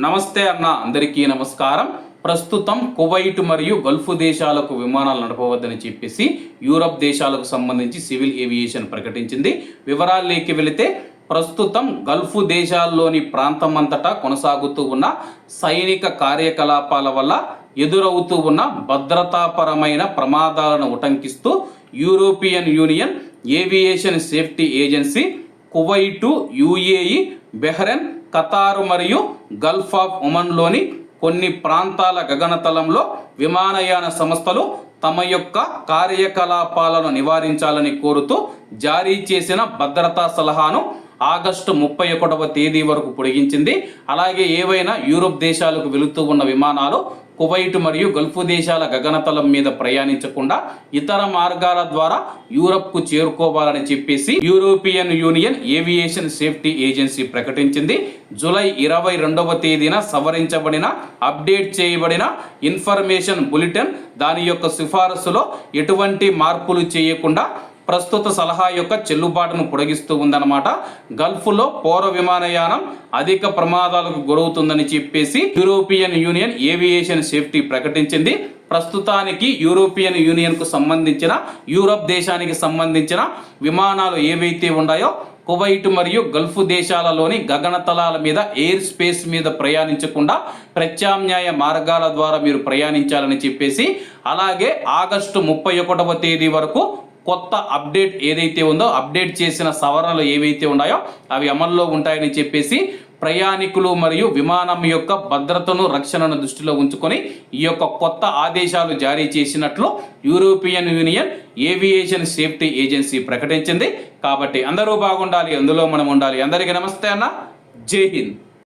నమస్తే అన్న, అందరికీ నమస్కారం. ప్రస్తుతం కువైట్ మరియు గల్ఫ్ దేశాలకు విమానాలు నడపవద్దని చెప్పేసి యూరప్ దేశాలకు సంబంధించి సివిల్ ఏవియేషన్ ప్రకటించింది. వివరాల్లోకి వెళితే ప్రస్తుతం గల్ఫ్ దేశాల్లోని ప్రాంతం అంతటా కొనసాగుతూ ఉన్న సైనిక కార్యకలాపాల వల్ల ఎదురవుతూ ఉన్న భద్రతాపరమైన ప్రమాదాలను ఉటంకిస్తూ European Union Aviation Safety Agency Kuwait, UAE, Bahrain, Qatar మరియు గల్ఫ్ ఆఫ్ ఒమన్లోని కొన్ని ప్రాంతాల గగనతలంలో విమానయాన సంస్థలు తమ యొక్క కార్యకలాపాలను నివారించాలని కోరుతూ జారీ చేసిన భద్రతా సలహాను ఆగస్టు 31వ తేదీ వరకు పొడిగించింది. అలాగే ఏవైనా యూరోప్ దేశాలకు వెళుతూ ఉన్న విమానాలు కువైట్ మరియు గల్ఫ్ దేశాల గగనతలం మీద ప్రయాణించకుండా ఇతర మార్గాల ద్వారా యూరప్కు చేరుకోవాలని చెప్పేసి European Union Aviation Safety agency ప్రకటించింది. జూలై 22వ తేదీన సవరించబడిన అప్డేట్ చేయబడిన ఇన్ఫర్మేషన్ బులెటిన్ దాని యొక్క సిఫారసులో ఎటువంటి మార్పులు చేయకుండా ప్రస్తుత సలహా యొక్క చెల్లుబాటును పొడిగిస్తూ ఉందన్నమాట. గల్ఫ్లో పౌర విమానయానం అధిక ప్రమాదాలకు గురవుతుందని చెప్పేసి యూరోపియన్ యూనియన్ ఏవియేషన్ సేఫ్టీ ప్రకటించింది. ప్రస్తుతానికి యూరోపియన్ యూనియన్కు సంబంధించిన యూరప్ దేశానికి సంబంధించిన విమానాలు ఏవైతే ఉన్నాయో కువైట్ మరియు గల్ఫ్ దేశాలలోని గగనతలాల మీద ఎయిర్ స్పేస్ మీద ప్రయాణించకుండా ప్రత్యామ్నాయ మార్గాల ద్వారా మీరు ప్రయాణించాలని చెప్పేసి, అలాగే ఆగస్టు 31వ తేదీ వరకు కొత్త అప్డేట్ ఏదైతే ఉందో అప్డేట్ చేసిన సవరణలు ఏవైతే ఉన్నాయో అవి అమల్లో ఉంటాయని చెప్పేసి ప్రయాణికులు మరియు విమానం యొక్క భద్రతను, రక్షణను దృష్టిలో ఉంచుకొని ఈ యొక్క కొత్త ఆదేశాలు జారీ చేసినట్లు European Union Aviation Safety agency ప్రకటించింది. కాబట్టి అందరూ బాగుండాలి, అందులో మనం ఉండాలి. అందరికీ నమస్తే అన్న, జై హింద్.